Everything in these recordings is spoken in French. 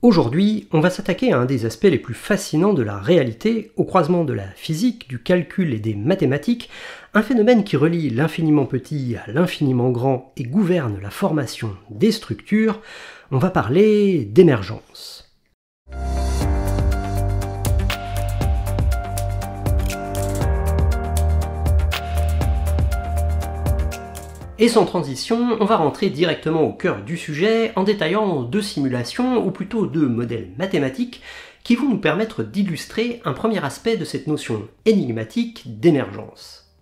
Aujourd'hui, on va s'attaquer à un des aspects les plus fascinants de la réalité, au croisement de la physique, du calcul et des mathématiques, un phénomène qui relie l'infiniment petit à l'infiniment grand et gouverne la formation des structures. On va parler d'émergence. Et sans transition, on va rentrer directement au cœur du sujet en détaillant deux simulations, ou plutôt deux modèles mathématiques, qui vont nous permettre d'illustrer un premier aspect de cette notion énigmatique d'émergence.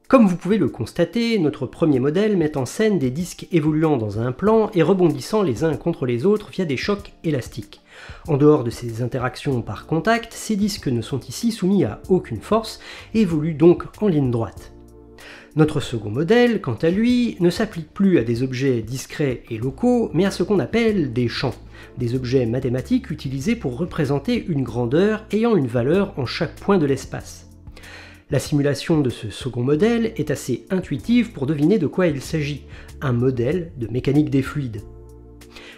Comme vous pouvez le constater, notre premier modèle met en scène des disques évoluant dans un plan et rebondissant les uns contre les autres via des chocs élastiques. En dehors de ces interactions par contact, ces disques ne sont ici soumis à aucune force et évoluent donc en ligne droite. Notre second modèle, quant à lui, ne s'applique plus à des objets discrets et locaux, mais à ce qu'on appelle des champs, des objets mathématiques utilisés pour représenter une grandeur ayant une valeur en chaque point de l'espace. La simulation de ce second modèle est assez intuitive pour deviner de quoi il s'agit, un modèle de mécanique des fluides.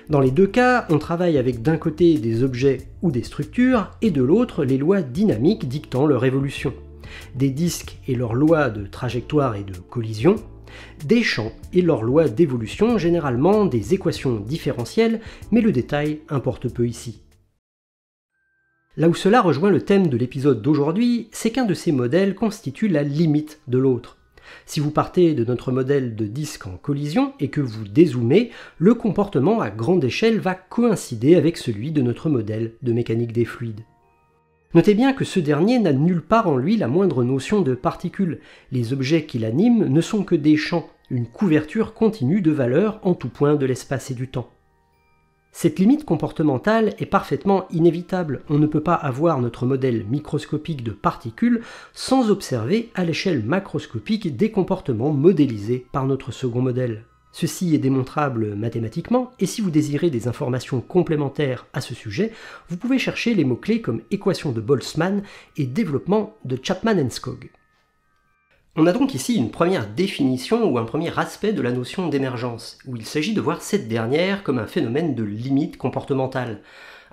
Dans les deux cas, on travaille avec d'un côté des objets ou des structures, et de l'autre les lois dynamiques dictant leur évolution. Des disques et leurs lois de trajectoire et de collision, des champs et leurs lois d'évolution, généralement des équations différentielles, mais le détail importe peu ici. Là où cela rejoint le thème de l'épisode d'aujourd'hui, c'est qu'un de ces modèles constitue la limite de l'autre. Si vous partez de notre modèle de disque en collision et que vous dézoomez, le comportement à grande échelle va coïncider avec celui de notre modèle de mécanique des fluides. Notez bien que ce dernier n'a nulle part en lui la moindre notion de particules. Les objets qui l'animent ne sont que des champs, une couverture continue de valeurs en tout point de l'espace et du temps. Cette limite comportementale est parfaitement inévitable. On ne peut pas avoir notre modèle microscopique de particules sans observer à l'échelle macroscopique des comportements modélisés par notre second modèle. Ceci est démontrable mathématiquement, et si vous désirez des informations complémentaires à ce sujet, vous pouvez chercher les mots-clés comme équation de Boltzmann et développement de Chapman-Enskog. On a donc ici une première définition ou un premier aspect de la notion d'émergence, où il s'agit de voir cette dernière comme un phénomène de limite comportementale.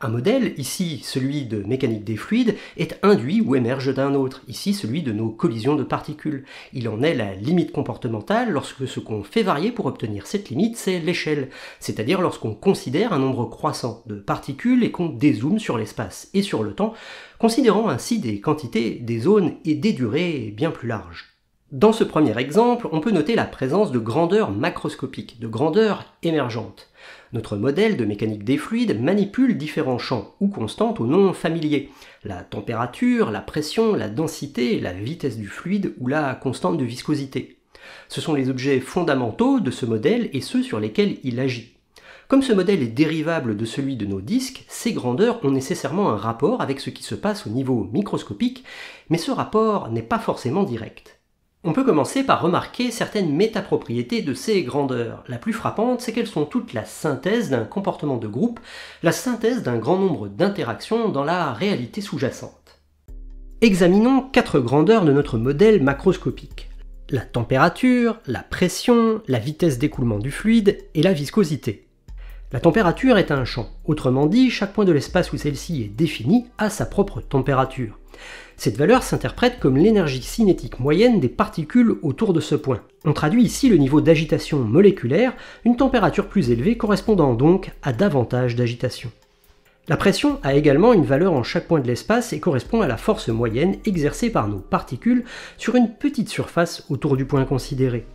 Un modèle, ici celui de mécanique des fluides, est induit ou émerge d'un autre, ici celui de nos collisions de particules. Il en est la limite comportementale lorsque ce qu'on fait varier pour obtenir cette limite, c'est l'échelle, c'est-à-dire lorsqu'on considère un nombre croissant de particules et qu'on dézoome sur l'espace et sur le temps, considérant ainsi des quantités, des zones et des durées bien plus larges. Dans ce premier exemple, on peut noter la présence de grandeurs macroscopiques, de grandeurs émergentes. Notre modèle de mécanique des fluides manipule différents champs ou constantes aux noms familiers. La température, la pression, la densité, la vitesse du fluide ou la constante de viscosité. Ce sont les objets fondamentaux de ce modèle et ceux sur lesquels il agit. Comme ce modèle est dérivable de celui de nos disques, ces grandeurs ont nécessairement un rapport avec ce qui se passe au niveau microscopique, mais ce rapport n'est pas forcément direct. On peut commencer par remarquer certaines métapropriétés de ces grandeurs. La plus frappante, c'est qu'elles sont toutes la synthèse d'un comportement de groupe, la synthèse d'un grand nombre d'interactions dans la réalité sous-jacente. Examinons 4 grandeurs de notre modèle macroscopique. La température, la pression, la vitesse d'écoulement du fluide et la viscosité. La température est un champ. Autrement dit, chaque point de l'espace où celle-ci est définie a sa propre température. Cette valeur s'interprète comme l'énergie cinétique moyenne des particules autour de ce point. On traduit ici le niveau d'agitation moléculaire, une température plus élevée correspondant donc à davantage d'agitation. La pression a également une valeur en chaque point de l'espace et correspond à la force moyenne exercée par nos particules sur une petite surface autour du point considéré.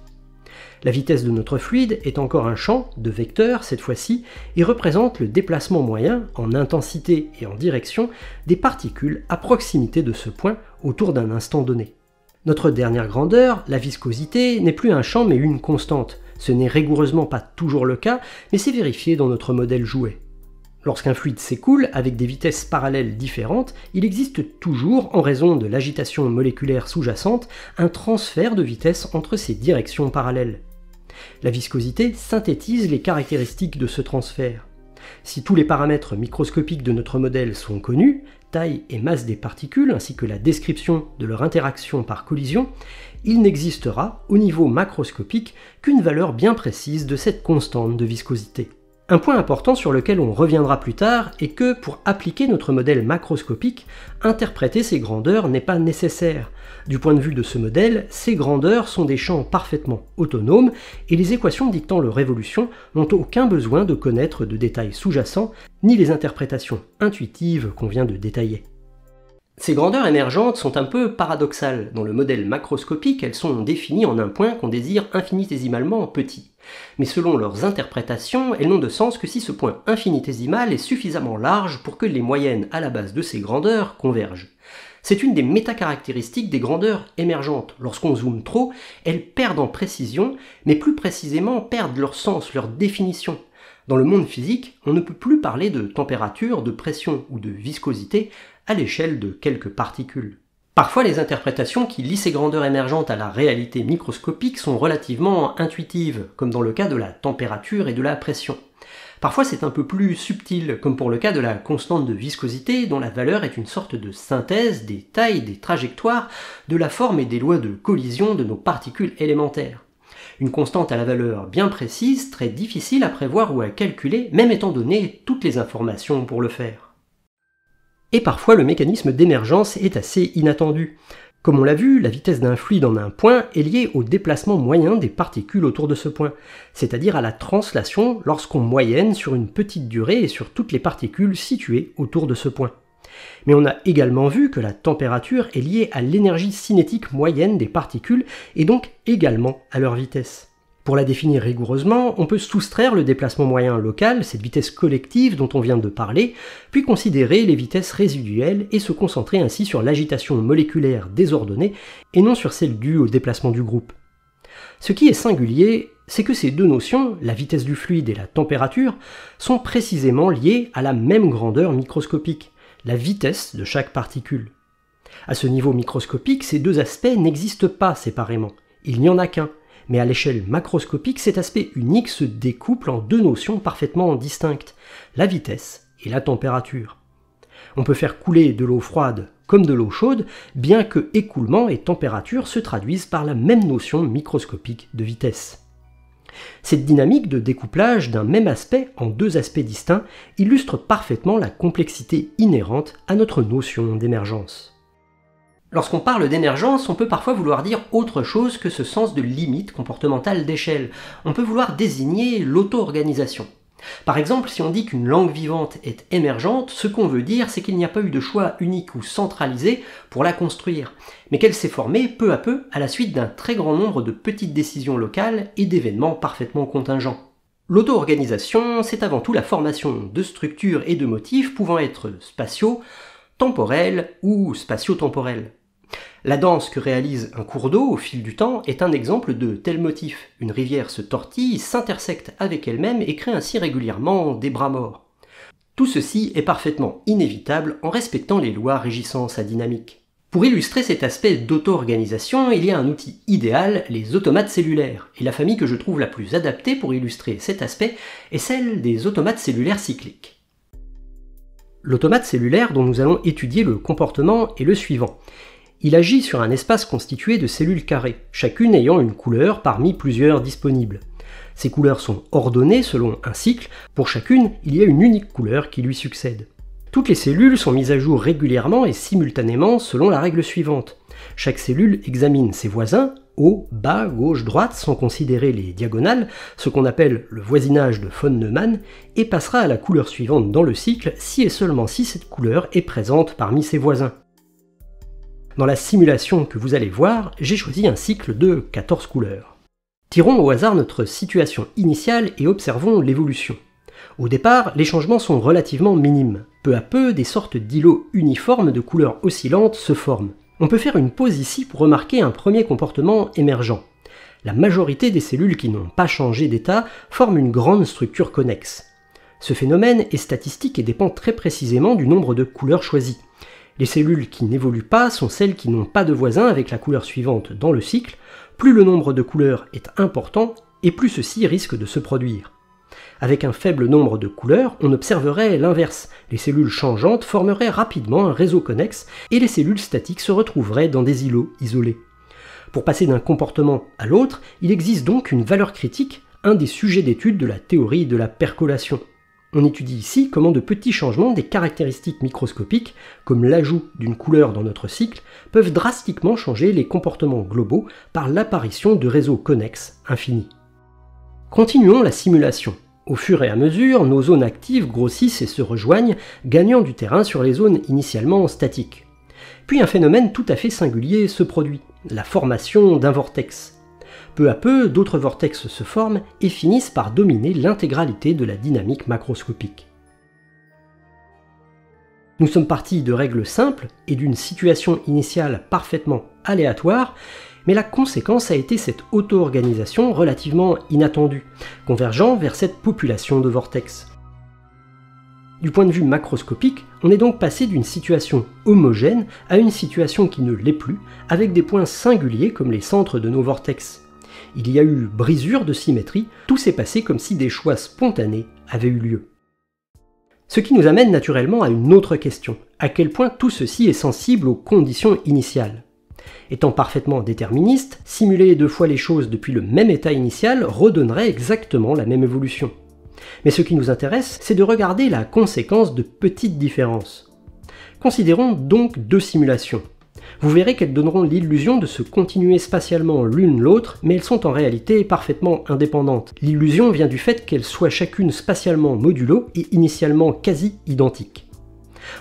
La vitesse de notre fluide est encore un champ, de vecteurs cette fois-ci, et représente le déplacement moyen, en intensité et en direction, des particules à proximité de ce point autour d'un instant donné. Notre dernière grandeur, la viscosité, n'est plus un champ mais une constante. Ce n'est rigoureusement pas toujours le cas, mais c'est vérifié dans notre modèle jouet. Lorsqu'un fluide s'écoule avec des vitesses parallèles différentes, il existe toujours, en raison de l'agitation moléculaire sous-jacente, un transfert de vitesse entre ces directions parallèles. La viscosité synthétise les caractéristiques de ce transfert. Si tous les paramètres microscopiques de notre modèle sont connus, taille et masse des particules ainsi que la description de leur interaction par collision, il n'existera, au niveau macroscopique, qu'une valeur bien précise de cette constante de viscosité. Un point important sur lequel on reviendra plus tard est que pour appliquer notre modèle macroscopique, interpréter ces grandeurs n'est pas nécessaire. Du point de vue de ce modèle, ces grandeurs sont des champs parfaitement autonomes et les équations dictant leur évolution n'ont aucun besoin de connaître de détails sous-jacents ni les interprétations intuitives qu'on vient de détailler. Ces grandeurs émergentes sont un peu paradoxales. Dans le modèle macroscopique, elles sont définies en un point qu'on désire infinitésimalement petit. Mais selon leurs interprétations, elles n'ont de sens que si ce point infinitésimal est suffisamment large pour que les moyennes à la base de ces grandeurs convergent. C'est une des métacaractéristiques des grandeurs émergentes. Lorsqu'on zoome trop, elles perdent en précision, mais plus précisément perdent leur sens, leur définition. Dans le monde physique, on ne peut plus parler de température, de pression ou de viscosité à l'échelle de quelques particules. Parfois, les interprétations qui lient ces grandeurs émergentes à la réalité microscopique sont relativement intuitives, comme dans le cas de la température et de la pression. Parfois, c'est un peu plus subtil, comme pour le cas de la constante de viscosité, dont la valeur est une sorte de synthèse des tailles, des trajectoires, de la forme et des lois de collision de nos particules élémentaires. Une constante à la valeur bien précise, très difficile à prévoir ou à calculer, même étant donné toutes les informations pour le faire. Et parfois le mécanisme d'émergence est assez inattendu. Comme on l'a vu, la vitesse d'un fluide en un point est liée au déplacement moyen des particules autour de ce point, c'est-à-dire à la translation lorsqu'on moyenne sur une petite durée et sur toutes les particules situées autour de ce point. Mais on a également vu que la température est liée à l'énergie cinétique moyenne des particules et donc également à leur vitesse. Pour la définir rigoureusement, on peut soustraire le déplacement moyen local, cette vitesse collective dont on vient de parler, puis considérer les vitesses résiduelles et se concentrer ainsi sur l'agitation moléculaire désordonnée et non sur celle due au déplacement du groupe. Ce qui est singulier, c'est que ces deux notions, la vitesse du fluide et la température, sont précisément liées à la même grandeur microscopique, la vitesse de chaque particule. À ce niveau microscopique, ces deux aspects n'existent pas séparément, il n'y en a qu'un. Mais à l'échelle macroscopique, cet aspect unique se découple en deux notions parfaitement distinctes, la vitesse et la température. On peut faire couler de l'eau froide comme de l'eau chaude, bien que écoulement et température se traduisent par la même notion microscopique de vitesse. Cette dynamique de découplage d'un même aspect en deux aspects distincts illustre parfaitement la complexité inhérente à notre notion d'émergence. Lorsqu'on parle d'émergence, on peut parfois vouloir dire autre chose que ce sens de limite comportementale d'échelle. On peut vouloir désigner l'auto-organisation. Par exemple, si on dit qu'une langue vivante est émergente, ce qu'on veut dire, c'est qu'il n'y a pas eu de choix unique ou centralisé pour la construire, mais qu'elle s'est formée peu à peu à la suite d'un très grand nombre de petites décisions locales et d'événements parfaitement contingents. L'auto-organisation, c'est avant tout la formation de structures et de motifs pouvant être spatiaux, temporels ou spatio-temporels. La danse que réalise un cours d'eau au fil du temps est un exemple de tel motif. Une rivière se tortille, s'intersecte avec elle-même et crée ainsi régulièrement des bras morts. Tout ceci est parfaitement inévitable en respectant les lois régissant sa dynamique. Pour illustrer cet aspect d'auto-organisation, il y a un outil idéal, les automates cellulaires, et la famille que je trouve la plus adaptée pour illustrer cet aspect est celle des automates cellulaires cycliques. L'automate cellulaire dont nous allons étudier le comportement est le suivant. Il agit sur un espace constitué de cellules carrées, chacune ayant une couleur parmi plusieurs disponibles. Ces couleurs sont ordonnées selon un cycle, pour chacune il y a une unique couleur qui lui succède. Toutes les cellules sont mises à jour régulièrement et simultanément selon la règle suivante. Chaque cellule examine ses voisins, haut, bas, gauche, droite, sans considérer les diagonales, ce qu'on appelle le voisinage de von Neumann, et passera à la couleur suivante dans le cycle si et seulement si cette couleur est présente parmi ses voisins. Dans la simulation que vous allez voir, j'ai choisi un cycle de 14 couleurs. Tirons au hasard notre situation initiale et observons l'évolution. Au départ, les changements sont relativement minimes. Peu à peu, des sortes d'îlots uniformes de couleurs oscillantes se forment. On peut faire une pause ici pour remarquer un premier comportement émergent. La majorité des cellules qui n'ont pas changé d'état forment une grande structure connexe. Ce phénomène est statistique et dépend très précisément du nombre de couleurs choisies. Les cellules qui n'évoluent pas sont celles qui n'ont pas de voisins avec la couleur suivante dans le cycle. Plus le nombre de couleurs est important, et plus ceci risque de se produire. Avec un faible nombre de couleurs, on observerait l'inverse. Les cellules changeantes formeraient rapidement un réseau connexe, et les cellules statiques se retrouveraient dans des îlots isolés. Pour passer d'un comportement à l'autre, il existe donc une valeur critique, un des sujets d'étude de la théorie de la percolation. On étudie ici comment de petits changements des caractéristiques microscopiques, comme l'ajout d'une couleur dans notre cycle, peuvent drastiquement changer les comportements globaux par l'apparition de réseaux connexes infinis. Continuons la simulation. Au fur et à mesure, nos zones actives grossissent et se rejoignent, gagnant du terrain sur les zones initialement statiques. Puis un phénomène tout à fait singulier se produit, la formation d'un vortex. Peu à peu, d'autres vortex se forment et finissent par dominer l'intégralité de la dynamique macroscopique. Nous sommes partis de règles simples et d'une situation initiale parfaitement aléatoire, mais la conséquence a été cette auto-organisation relativement inattendue, convergeant vers cette population de vortex. Du point de vue macroscopique, on est donc passé d'une situation homogène à une situation qui ne l'est plus, avec des points singuliers comme les centres de nos vortex. Il y a eu brisure de symétrie, tout s'est passé comme si des choix spontanés avaient eu lieu. Ce qui nous amène naturellement à une autre question, à quel point tout ceci est sensible aux conditions initiales. Étant parfaitement déterministe, simuler deux fois les choses depuis le même état initial redonnerait exactement la même évolution. Mais ce qui nous intéresse, c'est de regarder la conséquence de petites différences. Considérons donc deux simulations. Vous verrez qu'elles donneront l'illusion de se continuer spatialement l'une l'autre, mais elles sont en réalité parfaitement indépendantes. L'illusion vient du fait qu'elles soient chacune spatialement modulo et initialement quasi identiques.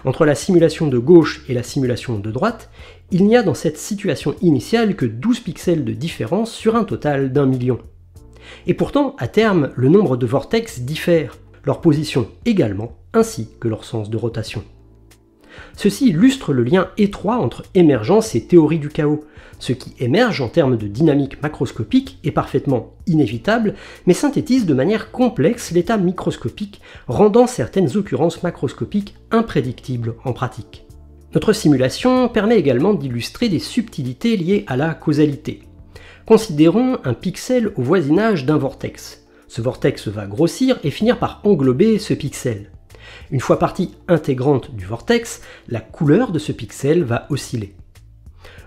Entre la simulation de gauche et la simulation de droite, il n'y a dans cette situation initiale que 12 pixels de différence sur un total d'1 million. Et pourtant, à terme, le nombre de vortex diffère, leur position également, ainsi que leur sens de rotation. Ceci illustre le lien étroit entre émergence et théorie du chaos. Ce qui émerge en termes de dynamique macroscopique est parfaitement inévitable, mais synthétise de manière complexe l'état microscopique, rendant certaines occurrences macroscopiques imprédictibles en pratique. Notre simulation permet également d'illustrer des subtilités liées à la causalité. Considérons un pixel au voisinage d'un vortex. Ce vortex va grossir et finir par englober ce pixel. Une fois partie intégrante du vortex, la couleur de ce pixel va osciller.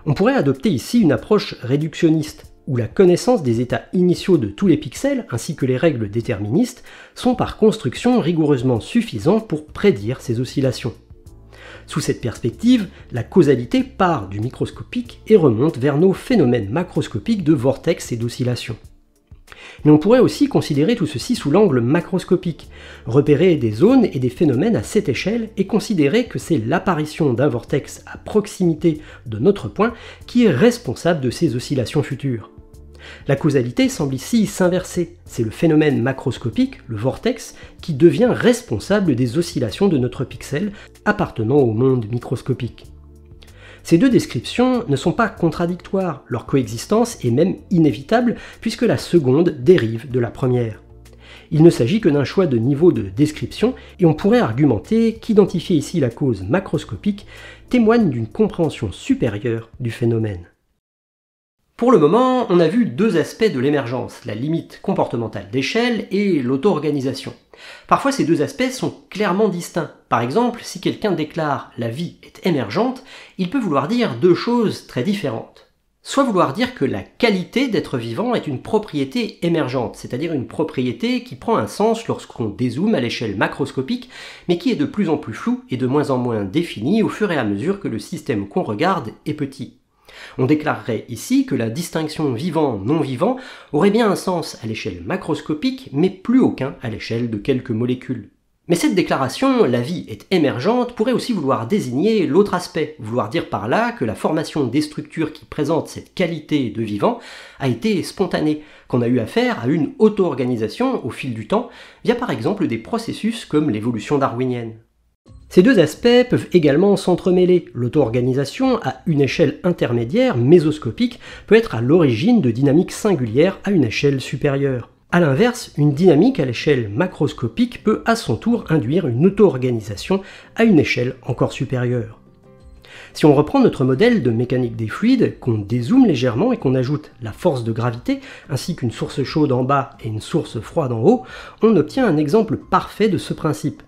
On pourrait adopter ici une approche réductionniste, où la connaissance des états initiaux de tous les pixels, ainsi que les règles déterministes, sont par construction rigoureusement suffisantes pour prédire ces oscillations. Sous cette perspective, la causalité part du microscopique et remonte vers nos phénomènes macroscopiques de vortex et d'oscillation. Mais on pourrait aussi considérer tout ceci sous l'angle macroscopique, repérer des zones et des phénomènes à cette échelle et considérer que c'est l'apparition d'un vortex à proximité de notre point qui est responsable de ces oscillations futures. La causalité semble ici s'inverser, c'est le phénomène macroscopique, le vortex, qui devient responsable des oscillations de notre pixel appartenant au monde microscopique. Ces deux descriptions ne sont pas contradictoires, leur coexistence est même inévitable puisque la seconde dérive de la première. Il ne s'agit que d'un choix de niveau de description et on pourrait argumenter qu'identifier ici la cause macroscopique témoigne d'une compréhension supérieure du phénomène. Pour le moment, on a vu deux aspects de l'émergence, la limite comportementale d'échelle et l'auto-organisation. Parfois ces deux aspects sont clairement distincts. Par exemple, si quelqu'un déclare « la vie est émergente », il peut vouloir dire deux choses très différentes. Soit vouloir dire que la qualité d'être vivant est une propriété émergente, c'est-à-dire une propriété qui prend un sens lorsqu'on dézoome à l'échelle macroscopique, mais qui est de plus en plus floue et de moins en moins définie au fur et à mesure que le système qu'on regarde est petit. On déclarerait ici que la distinction vivant-non-vivant aurait bien un sens à l'échelle macroscopique, mais plus aucun à l'échelle de quelques molécules. Mais cette déclaration, la vie est émergente, pourrait aussi vouloir désigner l'autre aspect, vouloir dire par là que la formation des structures qui présentent cette qualité de vivant a été spontanée, qu'on a eu affaire à une auto-organisation au fil du temps, via par exemple des processus comme l'évolution darwinienne. Ces deux aspects peuvent également s'entremêler. L'auto-organisation à une échelle intermédiaire, mésoscopique, peut être à l'origine de dynamiques singulières à une échelle supérieure. A l'inverse, une dynamique à l'échelle macroscopique peut à son tour induire une auto-organisation à une échelle encore supérieure. Si on reprend notre modèle de mécanique des fluides, qu'on dézoome légèrement et qu'on ajoute la force de gravité, ainsi qu'une source chaude en bas et une source froide en haut, on obtient un exemple parfait de ce principe.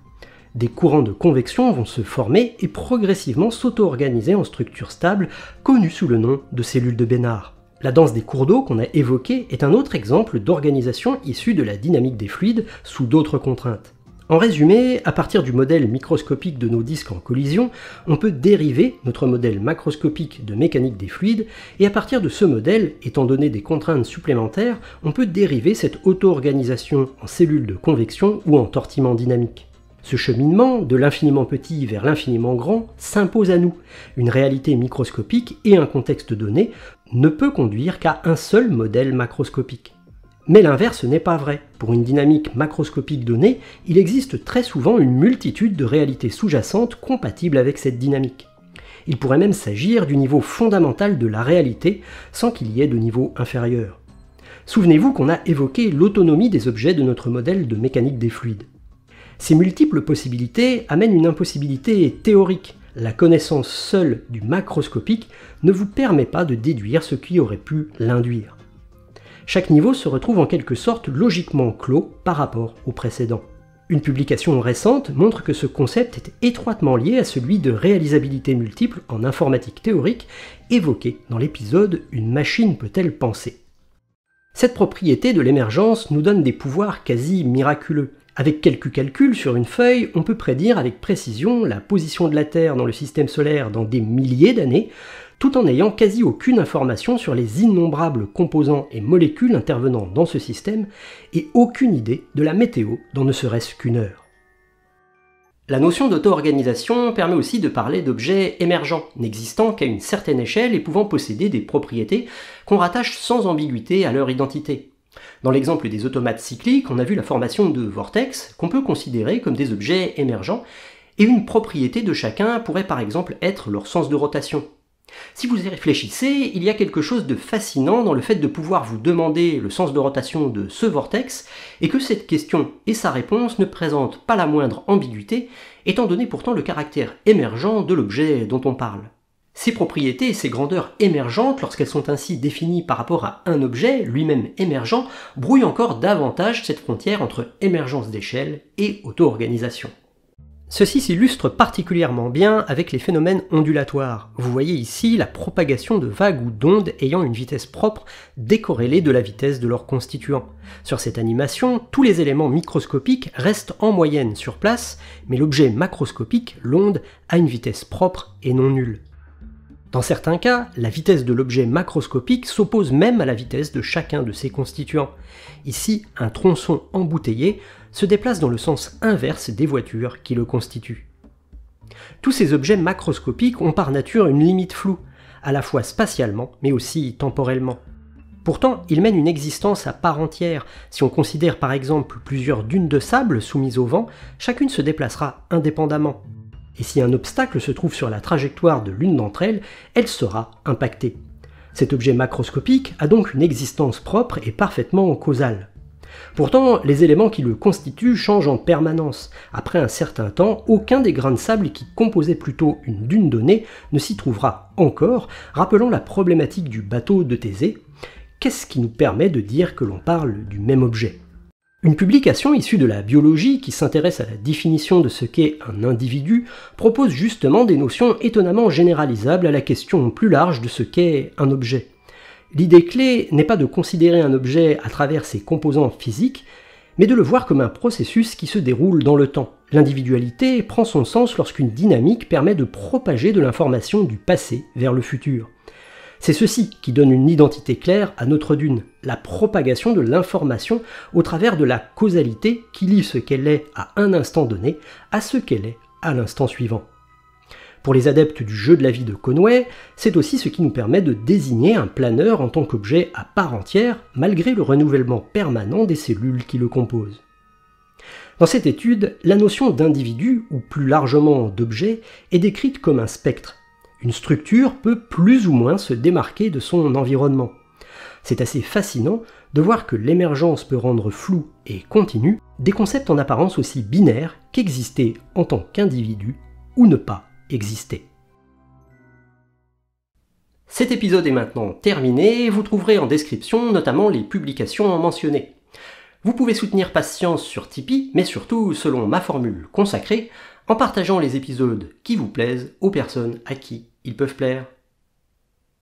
Des courants de convection vont se former et progressivement s'auto-organiser en structures stables connues sous le nom de cellules de Bénard. La danse des cours d'eau qu'on a évoquée est un autre exemple d'organisation issue de la dynamique des fluides sous d'autres contraintes. En résumé, à partir du modèle microscopique de nos disques en collision, on peut dériver notre modèle macroscopique de mécanique des fluides, et à partir de ce modèle, étant donné des contraintes supplémentaires, on peut dériver cette auto-organisation en cellules de convection ou en tortillement dynamique. Ce cheminement, de l'infiniment petit vers l'infiniment grand, s'impose à nous. Une réalité microscopique et un contexte donné ne peut conduire qu'à un seul modèle macroscopique. Mais l'inverse n'est pas vrai. Pour une dynamique macroscopique donnée, il existe très souvent une multitude de réalités sous-jacentes compatibles avec cette dynamique. Il pourrait même s'agir du niveau fondamental de la réalité, sans qu'il y ait de niveau inférieur. Souvenez-vous qu'on a évoqué l'autonomie des objets de notre modèle de mécanique des fluides. Ces multiples possibilités amènent une impossibilité théorique. La connaissance seule du macroscopique ne vous permet pas de déduire ce qui aurait pu l'induire. Chaque niveau se retrouve en quelque sorte logiquement clos par rapport au précédent. Une publication récente montre que ce concept est étroitement lié à celui de réalisabilité multiple en informatique théorique évoqué dans l'épisode « Une machine peut-elle penser ?». Cette propriété de l'émergence nous donne des pouvoirs quasi miraculeux. Avec quelques calculs sur une feuille, on peut prédire avec précision la position de la Terre dans le système solaire dans des milliers d'années, tout en n'ayant quasi aucune information sur les innombrables composants et molécules intervenant dans ce système, et aucune idée de la météo dans ne serait-ce qu'une heure. La notion d'auto-organisation permet aussi de parler d'objets émergents, n'existant qu'à une certaine échelle et pouvant posséder des propriétés qu'on rattache sans ambiguïté à leur identité. Dans l'exemple des automates cycliques, on a vu la formation de vortex, qu'on peut considérer comme des objets émergents, et une propriété de chacun pourrait par exemple être leur sens de rotation. Si vous y réfléchissez, il y a quelque chose de fascinant dans le fait de pouvoir vous demander le sens de rotation de ce vortex, et que cette question et sa réponse ne présentent pas la moindre ambiguïté, étant donné pourtant le caractère émergent de l'objet dont on parle. Ces propriétés et ces grandeurs émergentes, lorsqu'elles sont ainsi définies par rapport à un objet, lui-même émergent, brouillent encore davantage cette frontière entre émergence d'échelle et auto-organisation. Ceci s'illustre particulièrement bien avec les phénomènes ondulatoires. Vous voyez ici la propagation de vagues ou d'ondes ayant une vitesse propre décorrélée de la vitesse de leurs constituants. Sur cette animation, tous les éléments microscopiques restent en moyenne sur place, mais l'objet macroscopique, l'onde, a une vitesse propre et non nulle. Dans certains cas, la vitesse de l'objet macroscopique s'oppose même à la vitesse de chacun de ses constituants. Ici, un tronçon embouteillé se déplace dans le sens inverse des voitures qui le constituent. Tous ces objets macroscopiques ont par nature une limite floue, à la fois spatialement mais aussi temporellement. Pourtant, ils mènent une existence à part entière. Si on considère par exemple plusieurs dunes de sable soumises au vent, chacune se déplacera indépendamment. Et si un obstacle se trouve sur la trajectoire de l'une d'entre elles, elle sera impactée. Cet objet macroscopique a donc une existence propre et parfaitement causale. Pourtant, les éléments qui le constituent changent en permanence. Après un certain temps, aucun des grains de sable qui composaient plutôt une dune donnée ne s'y trouvera encore, rappelant la problématique du bateau de Thésée. Qu'est-ce qui nous permet de dire que l'on parle du même objet ? Une publication issue de la biologie qui s'intéresse à la définition de ce qu'est un individu propose justement des notions étonnamment généralisables à la question plus large de ce qu'est un objet. L'idée clé n'est pas de considérer un objet à travers ses composants physiques, mais de le voir comme un processus qui se déroule dans le temps. L'individualité prend son sens lorsqu'une dynamique permet de propager de l'information du passé vers le futur. C'est ceci qui donne une identité claire à notre dune, la propagation de l'information au travers de la causalité qui lie ce qu'elle est à un instant donné à ce qu'elle est à l'instant suivant. Pour les adeptes du jeu de la vie de Conway, c'est aussi ce qui nous permet de désigner un planeur en tant qu'objet à part entière, malgré le renouvellement permanent des cellules qui le composent. Dans cette étude, la notion d'individu, ou plus largement d'objet, est décrite comme un spectre. Une structure peut plus ou moins se démarquer de son environnement. C'est assez fascinant de voir que l'émergence peut rendre flou et continu des concepts en apparence aussi binaires qu'exister en tant qu'individu ou ne pas exister. Cet épisode est maintenant terminé, vous trouverez en description notamment les publications mentionnées. Vous pouvez soutenir Patience sur Tipeee, mais surtout selon ma formule consacrée, en partageant les épisodes qui vous plaisent aux personnes à qui ils peuvent plaire.